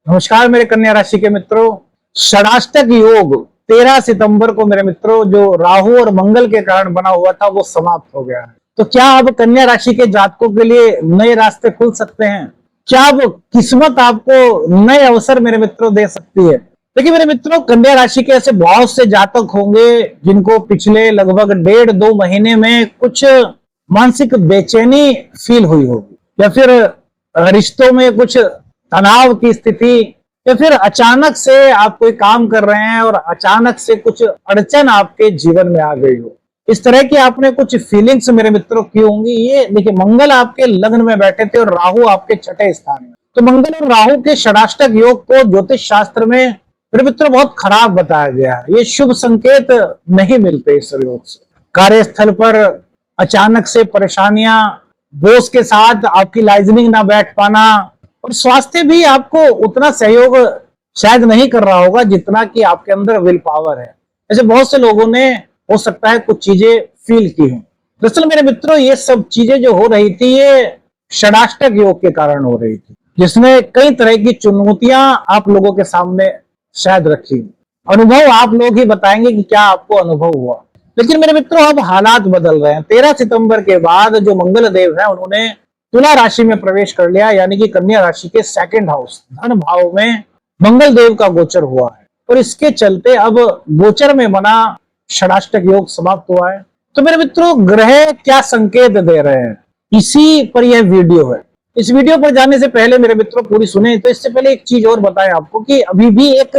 नमस्कार मेरे कन्या राशि के मित्रों। षडाष्टक योग 13 सितंबर को मेरे मित्रों जो राहु और मंगल के कारण बना हुआ था वो समाप्त हो गया है। तो क्या अब कन्या राशि के जातकों के लिए नए रास्ते खुल सकते हैं? क्या अब किस्मत आपको नए अवसर मेरे मित्रों दे सकती है? देखिए मेरे मित्रों, कन्या राशि के ऐसे बहुत से जातक होंगे जिनको पिछले लगभग 1.5-2 महीने में कुछ मानसिक बेचैनी फील हुई होगी, या फिर रिश्तों में कुछ तनाव की स्थिति, या फिर अचानक से आप कोई काम कर रहे हैं और अचानक से कुछ अड़चन आपके जीवन में आ गई हो। इस तरह की आपने कुछ फीलिंग्स मेरे मित्रों की होंगी। ये देखिए, मंगल आपके लग्न में बैठे थे और राहु आपके छठे स्थान में। तो मंगल और राहु के षडाष्टक योग को ज्योतिष शास्त्र में मेरे मित्रों बहुत खराब बताया गया है। ये शुभ संकेत नहीं मिलते इस योग से। कार्यस्थल पर अचानक से परेशानियां, बॉस के साथ आपकी लाइजनिंग ना बैठ पाना, और स्वास्थ्य भी आपको उतना सहयोग शायद नहीं कर रहा होगा जितना कि आपके अंदर विल पावर है। ऐसे बहुत से लोगों ने हो सकता है कुछ चीजें फील की हो। दरअसल मेरे मित्रों, ये सब चीजें जो हो रही थी ये षडाष्टक योग के कारण हो रही थी, जिसने कई तरह की चुनौतियां आप लोगों के सामने शायद रखी। अनुभव आप लोग ही बताएंगे कि क्या आपको अनुभव हुआ। लेकिन मेरे मित्रों, अब हालात बदल रहे हैं। 13 सितंबर के बाद जो मंगल देव है उन्होंने तुला राशि में प्रवेश कर लिया, यानी कि कन्या राशि के सेकंड हाउस धन भाव में मंगल देव का गोचर हुआ है, और इसके चलते अब गोचर में बना षडाष्टक योग समाप्त हुआ है। तो मेरे मित्रों, ग्रह क्या संकेत दे रहे हैं, इसी पर यह वीडियो है। इस वीडियो पर जाने से पहले मेरे मित्रों पूरी सुने। तो इससे पहले एक चीज और बताएं आपको कि अभी भी एक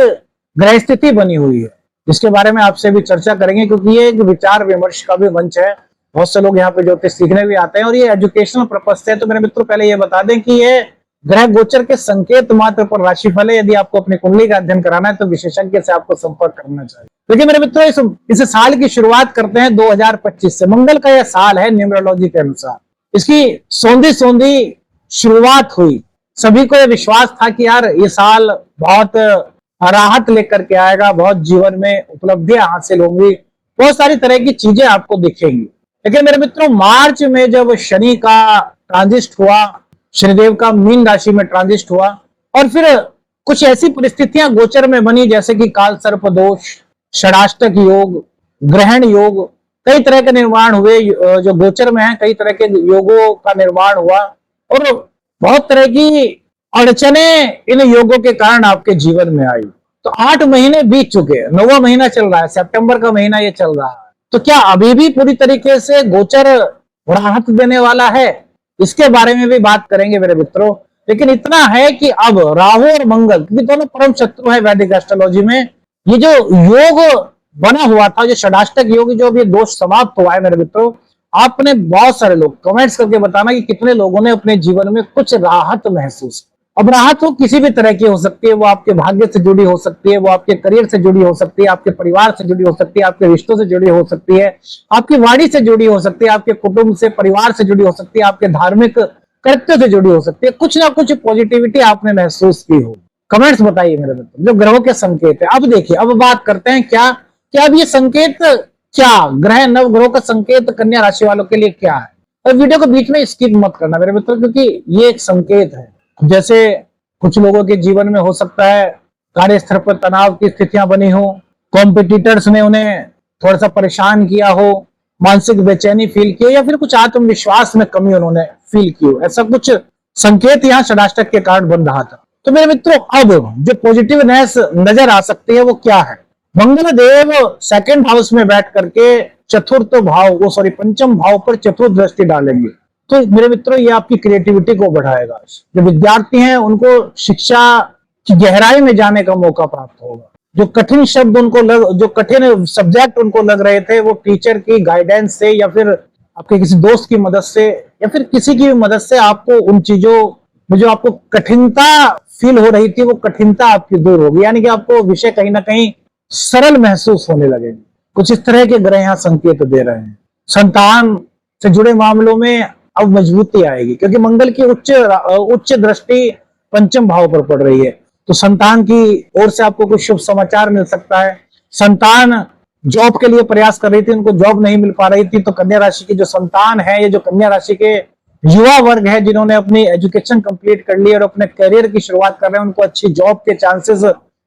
ग्रह स्थिति बनी हुई है, जिसके बारे में आपसे भी चर्चा करेंगे, क्योंकि ये एक विचार विमर्श का भी मंच है। बहुत से लोग यहाँ पे ज्योतिष सीखने भी आते हैं और ये एजुकेशनल पर्पस से है। तो मेरे मित्रों, पहले ये बता दें कि ये ग्रह गोचर के संकेत मात्र पर राशिफल है। यदि आपको अपनी कुंडली का अध्ययन कराना है तो विशेषज्ञ से आपको संपर्क करना चाहिए। देखिए मेरे मित्रों, इस साल की शुरुआत करते हैं 2025 से। मंगल का यह साल है न्यूमरोलॉजी के अनुसार। इसकी सौंधी शुरुआत हुई। सभी को यह विश्वास था कि यार ये साल बहुत राहत लेकर के आएगा, बहुत जीवन में उपलब्धियां हासिल होंगी, बहुत सारी तरह की चीजें आपको दिखेंगी। लेकिन मेरे मित्रों, मार्च में जब शनि का ट्रांजिट हुआ, शनिदेव का मीन राशि में ट्रांजिट हुआ, और फिर कुछ ऐसी परिस्थितियां गोचर में बनी जैसे कि काल सर्प दोष, षडाष्टक योग, ग्रहण योग, कई तरह के निर्माण हुए जो गोचर में है। कई तरह के योगों का निर्माण हुआ और बहुत तरह की अड़चने इन योगों के कारण आपके जीवन में आई। तो 8 महीने बीत चुके हैं, 9वां महीना चल रहा है, सितंबर का महीना ये चल रहा है। तो क्या अभी भी पूरी तरीके से गोचर राहत देने वाला है? इसके बारे में भी बात करेंगे मेरे मित्रों। लेकिन इतना है कि अब राहु और मंगल, क्योंकि दोनों परम शत्रु है वैदिक एस्ट्रोलॉजी में, ये जो योग बना हुआ था, जो षडाष्टक योग, जो अभी दोष समाप्त हुआ है मेरे मित्रों, आपने बहुत सारे लोग कमेंट्स करके बताना कि कितने लोगों ने अपने जीवन में कुछ राहत महसूस। अब राहत हो किसी भी तरह की हो सकती है। वो आपके भाग्य से जुड़ी हो सकती है, वो आपके करियर से जुड़ी हो सकती है, आपके परिवार से जुड़ी हो सकती है, आपके रिश्तों से जुड़ी हो सकती है, आपकी वाणी से जुड़ी हो सकती है, आपके कुटुंब से, परिवार से जुड़ी हो सकती है, आपके धार्मिक कर्तव्य से जुड़ी हो सकती है। कुछ ना कुछ पॉजिटिविटी आपने महसूस की हो। कमेंट्स बताइए मेरे मित्र, जो ग्रहों के संकेत है। अब देखिए, अब बात करते हैं क्या अब ये संकेत, क्या ग्रह नव ग्रहों का संकेत कन्या राशि वालों के लिए क्या है। और वीडियो को बीच में स्किप मत करना मेरे मित्रों, क्योंकि ये एक संकेत है। जैसे कुछ लोगों के जीवन में हो सकता है कार्यस्थल पर तनाव की स्थितियां बनी हो, कॉम्पिटिटर्स ने उन्हें थोड़ा सा परेशान किया हो, मानसिक बेचैनी फील की हो, या फिर कुछ आत्मविश्वास में कमी उन्होंने फील की हो। ऐसा कुछ संकेत यहाँ षडाष्टक के कारण बन रहा था। तो मेरे मित्रों, अब जो पॉजिटिवनेस नजर आ सकती है वो क्या है? मंगल देव सेकंड हाउस में बैठ करके पंचम भाव पर चतुर्थ दृष्टि डालेंगे। तो मेरे मित्रों, ये आपकी क्रिएटिविटी को बढ़ाएगा। जो विद्यार्थी हैं उनको शिक्षा की गहराई में जाने का मौका प्राप्त होगा। जो कठिन शब्द जो कठिन सब्जेक्ट उनको लग रहे थे, वो टीचर की गाइडेंस से, या फिर आपके किसी दोस्त की मदद से, या फिर किसी की भी मदद से आपको उन चीजों में जो आपको कठिनता फील हो रही थी, वो कठिनता आपकी दूर होगी। यानी कि आपको विषय कहीं ना कहीं सरल महसूस होने लगेगी। कुछ इस तरह के ग्रह यहाँ संकेत दे रहे हैं। संतान से जुड़े मामलों में अब मजबूती आएगी, क्योंकि मंगल की उच्च दृष्टि पंचम भाव पर पड़ रही है। तो संतान की ओर से आपको कुछ शुभ समाचार मिल सकता है। संतान जॉब के लिए प्रयास कर रही थी, उनको जॉब नहीं मिल पा रही थी, तो कन्या राशि की जो संतान है, ये जो कन्या राशि के युवा वर्ग है जिन्होंने अपनी एजुकेशन कंप्लीट कर ली और अपने करियर की शुरुआत कर रहे हैं, उनको अच्छी जॉब के चांसेस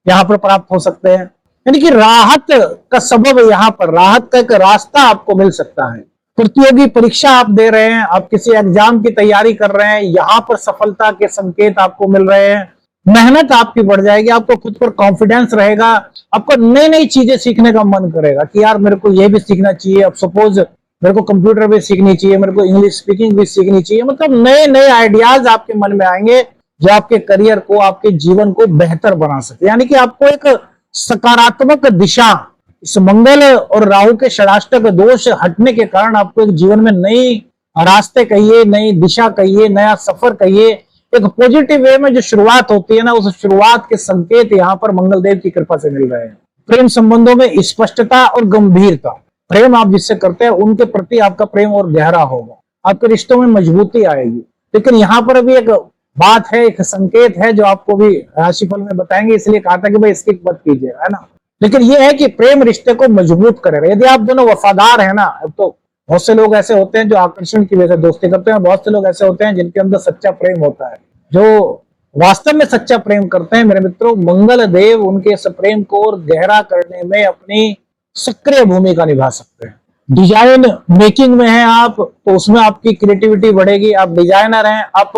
यहाँ पर प्राप्त हो सकते हैं। यानी कि राहत का सबब यहाँ पर, राहत का एक रास्ता आपको मिल सकता है। प्रतियोगी परीक्षा आप दे रहे हैं, आप किसी एग्जाम की तैयारी कर रहे हैं, यहाँ पर सफलता के संकेत आपको मिल रहे हैं। मेहनत आपकी बढ़ जाएगी, आपको खुद पर कॉन्फिडेंस रहेगा, आपको नई नई चीजें सीखने का मन करेगा कि यार मेरे को ये भी सीखना चाहिए। अब सपोज मेरे को कंप्यूटर भी सीखनी चाहिए, मेरे को इंग्लिश स्पीकिंग भी सीखनी चाहिए। मतलब नए नए आइडियाज आपके मन में आएंगे जो आपके करियर को, आपके जीवन को बेहतर बना सके। यानी कि आपको एक सकारात्मक दिशा, इस मंगल और राहु के षडाष्टक दोष हटने के कारण आपको एक जीवन में नई रास्ते कहिए, नई दिशा कहिए, नया सफर कहिए, एक पॉजिटिव वे में जो शुरुआत होती है ना, उस शुरुआत के संकेत यहाँ पर मंगल देव की कृपा से मिल रहे हैं। प्रेम संबंधों में स्पष्टता और गंभीरता, प्रेम आप जिससे करते हैं उनके प्रति आपका प्रेम और गहरा होगा, आपके रिश्तों में मजबूती आएगी। लेकिन यहाँ पर अभी एक बात है, एक संकेत है जो आपको भी राशिफल में बताएंगे, इसलिए कहा था कि भाई स्किप मत कीजिए, है ना। लेकिन ये है कि प्रेम रिश्ते को मजबूत करेगा यदि आप दोनों वफादार है ना। तो बहुत से लोग ऐसे होते हैं जो आकर्षण की वजह से दोस्ती करते हैं, बहुत से लोग ऐसे होते हैं जिनके अंदर सच्चा प्रेम होता है। जो वास्तव में सच्चा प्रेम करते हैं मेरे मित्रों, मंगल देव उनके इस प्रेम को और गहरा करने में अपनी सक्रिय भूमिका निभा सकते हैं। डिजाइन मेकिंग में है आप, तो उसमें आपकी क्रिएटिविटी बढ़ेगी। आप डिजाइनर हैं, आप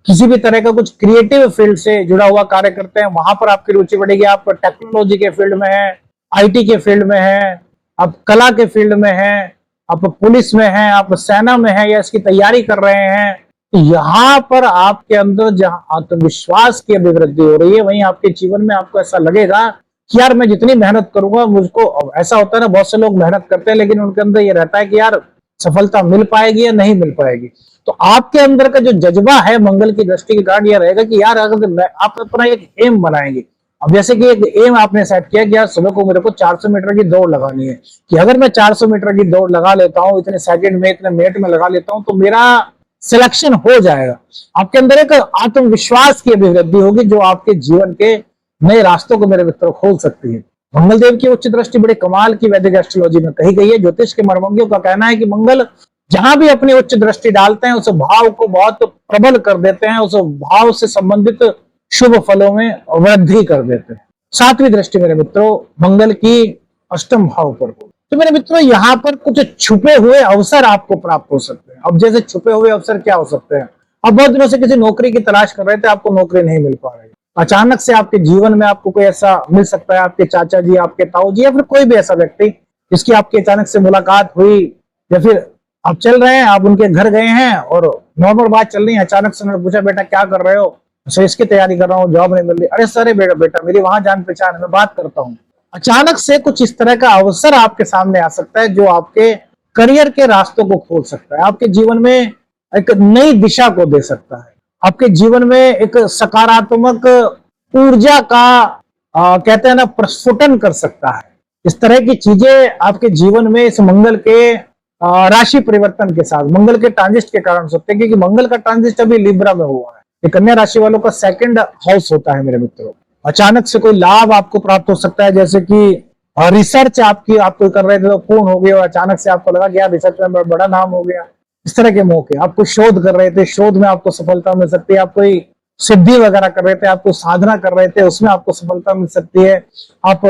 किसी भी तरह का कुछ क्रिएटिव फील्ड से जुड़ा हुआ कार्य करते हैं, वहां पर आपकी रुचि बढ़ेगी। आप टेक्नोलॉजी के फील्ड में है, आईटी के फील्ड में है, आप कला के फील्ड में है, आप पुलिस में है, आप सेना में है या इसकी तैयारी कर रहे हैं, तो यहाँ पर आपके अंदर जहाँ आत्मविश्वास की अभिवृद्धि हो रही है, वहीं आपके जीवन में आपको ऐसा लगेगा कि यार मैं जितनी मेहनत करूंगा मुझको, ऐसा होता है ना, बहुत से लोग मेहनत करते हैं लेकिन उनके अंदर ये रहता है कि यार सफलता मिल पाएगी या नहीं मिल पाएगी। तो आपके अंदर का जो जज्बा है मंगल की दृष्टि के कारण यह रहेगा कि यार अगर आप अपना एक एम बनाएंगे। अब जैसे कि एक एम आपने सेट किया कि यार सुबह को मेरे को 400 मीटर की दौड़ लगानी है, कि अगर मैं 400 मीटर की दौड़ लगा लेता हूँ, इतने सेकंड में, इतने मिनट में लगा लेता हूँ, तो मेरा सिलेक्शन हो जाएगा। आपके अंदर एक आत्मविश्वास की अभिवृद्धि होगी जो आपके जीवन के नए रास्तों को मेरे मित्रों खोल सकती है। मंगल देव की उच्च दृष्टि बड़े कमाल की वैदिक एस्ट्रोलॉजी में कही गई है। ज्योतिष के मर्मज्ञों का कहना है कि मंगल जहां भी अपनी उच्च दृष्टि डालते हैं उस भाव को बहुत प्रबल कर देते हैं, उस भाव से संबंधित शुभ फलों में वृद्धि कर देते हैं। सातवीं दृष्टि मेरे मित्रों मंगल की अष्टम भाव पर हो, तो मेरे मित्रों यहाँ पर कुछ छुपे हुए अवसर आपको प्राप्त हो सकते हैं। अब जैसे छुपे हुए अवसर क्या हो सकते हैं? अब बहुत दिनों से किसी नौकरी की तलाश कर रहे थे, आपको नौकरी नहीं मिल पा रही, अचानक से आपके जीवन में आपको कोई ऐसा मिल सकता है, आपके चाचा जी, आपके ताऊ जी या फिर कोई भी ऐसा व्यक्ति जिसकी आपकी अचानक से मुलाकात हुई, या फिर आप चल रहे हैं, आप उनके घर गए हैं और नॉर्मल बात चल रही है, अचानक से उन्होंने पूछा बेटा क्या कर रहे हो? सर इसकी तैयारी कर रहा हूँ, जॉब नहीं मिल रही। अरे सर बेटा मेरी वहां जान पहचान है, मैं बात करता हूँ। अचानक से कुछ इस तरह का अवसर आपके सामने आ सकता है जो आपके करियर के रास्तों को खोल सकता है, आपके जीवन में एक नई दिशा को दे सकता है, आपके जीवन में एक सकारात्मक ऊर्जा का कहते हैं ना प्रस्फुटन कर सकता है। इस तरह की चीजें आपके जीवन में इस मंगल के राशि परिवर्तन के साथ, मंगल के ट्रांजिट के कारण सकते हैं, क्योंकि मंगल का ट्रांजिट अभी लिब्रा में हुआ है। ये कन्या राशि वालों का सेकंड हाउस होता है मेरे मित्रों। अचानक से कोई लाभ आपको प्राप्त हो सकता है, जैसे कि रिसर्च आपको कर रहे थे तो पूर्ण हो गई और अचानक से आपको लगा कि यार रिसर्च में बड़ा नाम हो गया। इस तरह के मौके, आपको शोध कर रहे थे, शोध में आपको सफलता मिल सकती है, आप कोई सिद्धि वगैरह कर रहे थे, आपको साधना कर रहे थे, उसमें आपको सफलता मिल सकती है। आप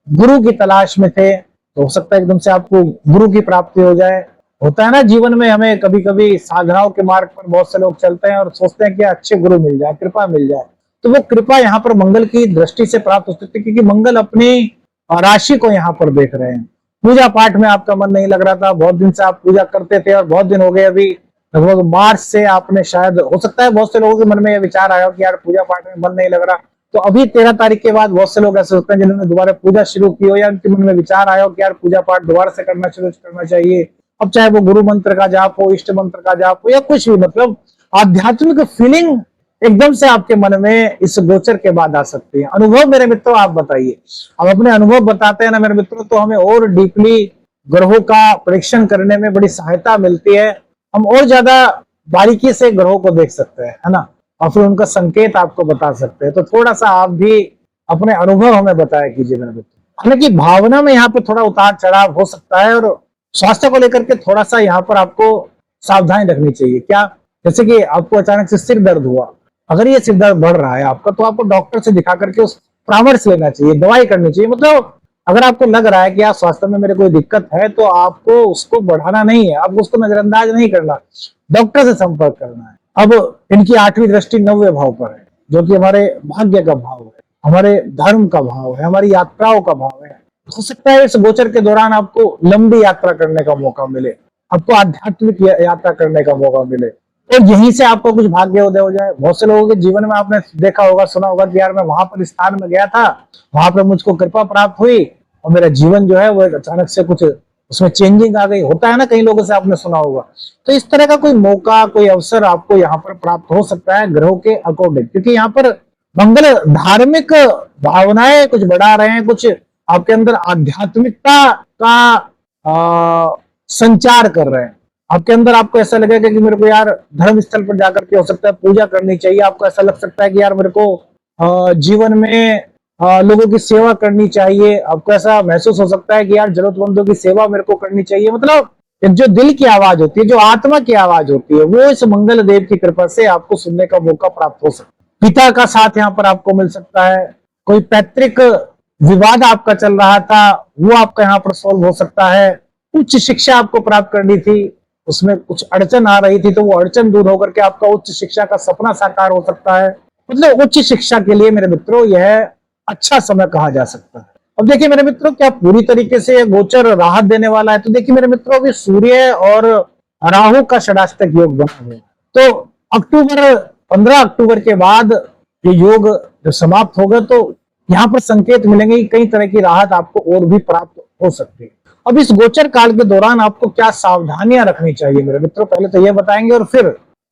गुरु की तलाश में थे तो हो सकता है एकदम से आपको गुरु की प्राप्ति हो जाए। होता है ना जीवन में, हमें कभी कभी साधनाओं के मार्ग पर बहुत से लोग चलते हैं और सोचते हैं कि अच्छे गुरु मिल जाए, कृपा मिल जाए, तो वो कृपा यहाँ पर मंगल की दृष्टि से प्राप्त हो सकती है, क्योंकि मंगल अपनी राशि को यहाँ पर देख रहे हैं। पूजा पाठ में आपका मन नहीं लग रहा था, बहुत दिन से आप पूजा करते थे और बहुत दिन हो गए, अभी लगभग मार्च से आपने शायद, हो सकता है बहुत से लोगों के मन में यह विचार आया कि यार पूजा पाठ में मन नहीं लग रहा, तो अभी 13 तारीख के बाद बहुत से लोग ऐसे होते हैं जिन्होंने दोबारा पूजा शुरू की हो या उनके मन में विचार आया हो कि यार पूजा पाठ दोबारा से करना चाहिए। अब चाहे वो गुरु मंत्र का जाप हो, इष्ट मंत्र का जाप हो या कुछ भी, मतलब आध्यात्मिक फीलिंग एकदम से आपके मन में इस गोचर के बाद आ सकती है। अनुभव मेरे मित्रों आप बताइए, अब अपने अनुभव बताते हैं ना मेरे मित्रों, तो हमें और डीपली ग्रहों का परीक्षण करने में बड़ी सहायता मिलती है। हम और ज्यादा बारीकी से ग्रहों को देख सकते हैं, है ना, और फिर उनका संकेत आपको बता सकते हैं। तो थोड़ा सा आप भी अपने अनुभव हमें बताया कीजिए मेरे मित्रों। हालांकि भावना में यहाँ पर थोड़ा उतार चढ़ाव हो सकता है और स्वास्थ्य को लेकर के थोड़ा सा यहाँ पर आपको सावधानी रखनी चाहिए। क्या जैसे कि आपको अचानक से सिर दर्द हुआ, अगर ये सिर दर्द बढ़ रहा है आपका, तो आपको डॉक्टर से दिखा करके उस परामर्श लेना चाहिए, दवाई करनी चाहिए। मतलब अगर आपको लग रहा है कि आप स्वास्थ्य में मेरे कोई दिक्कत है, तो आपको उसको बढ़ाना नहीं है, आपको उसको नजरअंदाज नहीं करना, डॉक्टर से संपर्क करना है। अब इनकी 8वीं दृष्टि 9वें भाव पर है, जो कि हमारे भाग्य का भाव है, हमारे धर्म का भाव है, हमारी यात्राओं का भाव है। हो सकता है इस गोचर के दौरान आपको लंबी यात्रा करने का मौका मिले, आपको आध्यात्मिक यात्रा करने का मौका मिले, और यहीं से आपको कुछ भाग्योदय हो जाए। बहुत से लोगों के जीवन में आपने देखा होगा, सुना होगा कि यार मैं वहां पर स्थान में गया था, वहां पर मुझको कृपा प्राप्त हुई और मेरा जीवन जो है वो अचानक से कुछ उसमें चेंजिंग आ गई। होता है ना, कई लोगों से आपने सुना होगा। तो इस तरह का कोई मौका, कोई अवसर आपको यहाँ पर प्राप्त हो सकता है ग्रहों के अकॉर्डिंग, क्योंकि यहाँ पर मंगल धार्मिक भावनाएं कुछ बढ़ा रहे हैं, कुछ आपके अंदर आध्यात्मिकता का संचार कर रहे हैं। आपके अंदर आपको ऐसा लगेगा कि मेरे को यार धर्म स्थल पर जाकर के हो सकता है पूजा करनी चाहिए, आपको ऐसा लग सकता है कि यार मेरे को जीवन में लोगों की सेवा करनी चाहिए, आपको ऐसा महसूस हो सकता है कि यार जरूरतमंदों की सेवा मेरे को करनी चाहिए। मतलब जो दिल की आवाज होती है, जो आत्मा की आवाज होती है, वो इस मंगल देव की कृपा से आपको सुनने का मौका प्राप्त हो सकता है। पिता का साथ यहाँ पर आपको मिल सकता है, कोई पैतृक विवाद आपका चल रहा था वो आपका यहाँ पर सॉल्व हो सकता है, उच्च शिक्षा आपको प्राप्त करनी थी, उसमें कुछ अड़चन आ रही थी, तो वो अड़चन दूर होकर के आपका उच्च शिक्षा का सपना साकार हो सकता है। मतलब उच्च शिक्षा के लिए मेरे मित्रों यह अच्छा समय कहा जा सकता है। अब देखिए मेरे मित्रों, क्या पूरी तरीके से गोचर राहत देने वाला है? तो देखिए मेरे मित्रों, अभी सूर्य और राहु का षडाष्टक योग बना हुआ है, तो 15 अक्टूबर के बाद ये योग जो समाप्त होगा, तो यहाँ पर संकेत मिलेंगे कि कई तरह की राहत आपको और भी प्राप्त हो सकती है। अब इस गोचर काल के दौरान आपको क्या सावधानियां रखनी चाहिए मेरे मित्रों, पहले तो ये बताएंगे, और फिर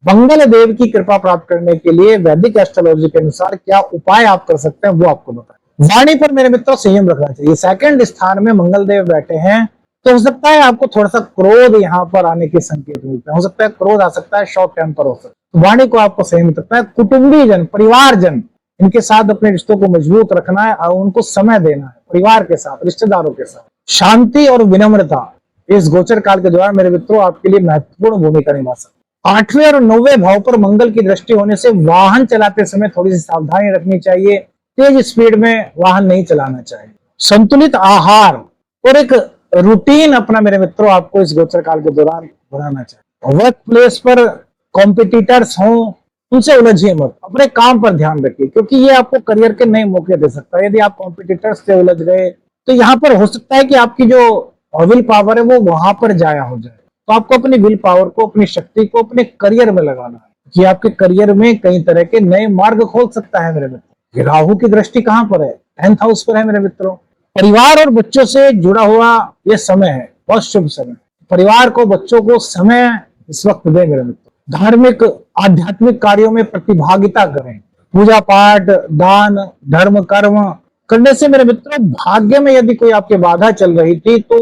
मंगल देव की कृपा प्राप्त करने के लिए वैदिक एस्ट्रोलॉजी के अनुसार क्या उपाय आप कर सकते हैं वो आपको बताएं। वाणी पर मेरे मित्रों संयम रखना चाहिए। सेकंड स्थान में मंगल देव बैठे हैं, तो हो सकता है आपको थोड़ा सा क्रोध यहाँ पर आने के संकेत मिलते हैं, हो सकता है क्रोध आ सकता है, शॉर्ट टेम्पर हो सकता है। वाणी को आपको संयमित रखना है। कुटुंबीजन, परिवारजन, इनके साथ अपने रिश्तों को मजबूत रखना है और उनको समय देना है, परिवार के साथ, रिश्तेदारों के साथ। शांति और विनम्रता इस गोचर काल के दौरान मेरे मित्रों आपके लिए महत्वपूर्ण भूमिका निभा सकते। 8वें और 9वें भाव पर मंगल की दृष्टि होने से वाहन चलाते समय थोड़ी सी सावधानी रखनी चाहिए, तेज स्पीड में वाहन नहीं चलाना चाहिए। संतुलित आहार और एक रूटीन अपना मेरे मित्रों आपको इस गोचर काल के दौरान बनाना चाहिए। वर्क प्लेस पर कॉम्पिटिटर्स हों, उनसे उलझिए मत, अपने काम पर ध्यान रखिए, क्योंकि ये आपको करियर के नए मौके दे सकता है। यदि आप कॉम्पिटिटर्स से उलझ गए, तो यहाँ पर हो सकता है कि आपकी जो विल पावर है वो वहां पर जाया हो जाए। तो आपको अपनी विल पावर को, अपनी शक्ति को अपने करियर में लगाना है, कि आपके करियर में कई तरह के नए मार्ग खोल सकता है मेरे मित्रों। राहु की दृष्टि कहां पर है? 10th हाउस पर है मेरे मित्रों। परिवार और बच्चों से जुड़ा हुआ यह समय है, बहुत शुभ समय। परिवार को, बच्चों को समय इस वक्त दे मेरे मित्रों। धार्मिक आध्यात्मिक कार्यों में प्रतिभागिता करें, पूजा पाठ, दान, धर्म कर्म करने से मेरे मित्रों भाग्य में यदि कोई आपकी बाधा चल रही थी तो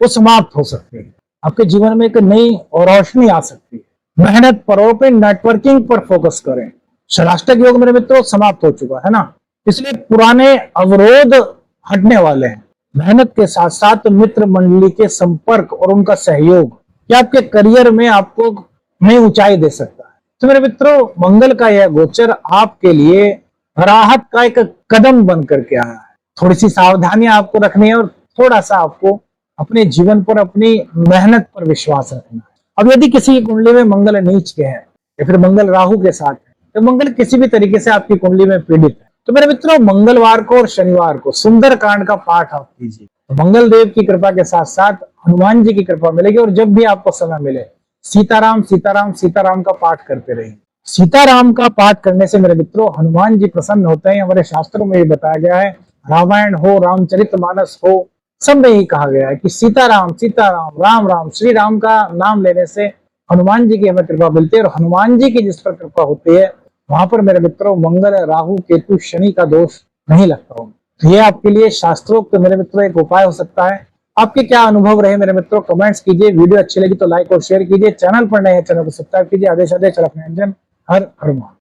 वो समाप्त हो सकती है। आपके जीवन में एक नई और रोशनी आ सकती है। मेहनत पर और अपने नेटवर्किंग पर फोकस करें। षडाष्टक योग मेरे मित्रों समाप्त हो चुका है ना, इसलिए पुराने अवरोध हटने वाले हैं। मेहनत के साथ साथ मित्र मंडली के संपर्क और उनका सहयोग या आपके करियर में आपको नई ऊंचाई दे सकता है। तो मेरे मित्रों, मंगल का यह गोचर आपके लिए राहत का एक कदम बन करके आया है। थोड़ी सी सावधानियां आपको रखनी है और थोड़ा सा आपको अपने जीवन पर, अपनी मेहनत पर विश्वास रखना है। अब यदि किसी की कुंडली में मंगल नीच के हैं या फिर मंगल राहु के साथ है, तो मंगल किसी भी तरीके से आपकी कुंडली में पीड़ित है, तो मेरे मित्रों मंगलवार को और शनिवार को सुंदर कांड का पाठ आप कीजिए। तो मंगल देव की कृपा के साथ साथ हनुमान जी की कृपा मिलेगी। और जब भी आपको समय मिले, सीताराम सीताराम सीताराम का पाठ करते रहिए। सीताराम का पाठ करने से मेरे मित्रों हनुमान जी प्रसन्न होते हैं। हमारे शास्त्रों में ये बताया गया है, रामायण हो, रामचरितमानस हो, सब में यही कहा गया है कि सीताराम सीताराम, राम राम, श्री राम का नाम लेने से हनुमान जी की हमें कृपा मिलती है। और हनुमान जी की जिस पर कृपा होती है वहां पर मेरे मित्रों मंगल, राहु, केतु, शनि का दोष नहीं लगता हो। तो ये आपके लिए शास्त्रोक्त मेरे मित्रों एक उपाय हो सकता है। आपके क्या अनुभव रहे मेरे मित्रों, कमेंट्स कीजिए। वीडियो अच्छी लगी तो लाइक और शेयर कीजिए। चैनल पर नए हैं, चैनल को सब्सक्राइब कीजिए। आदेश आदेश रखने हर हर महादेव।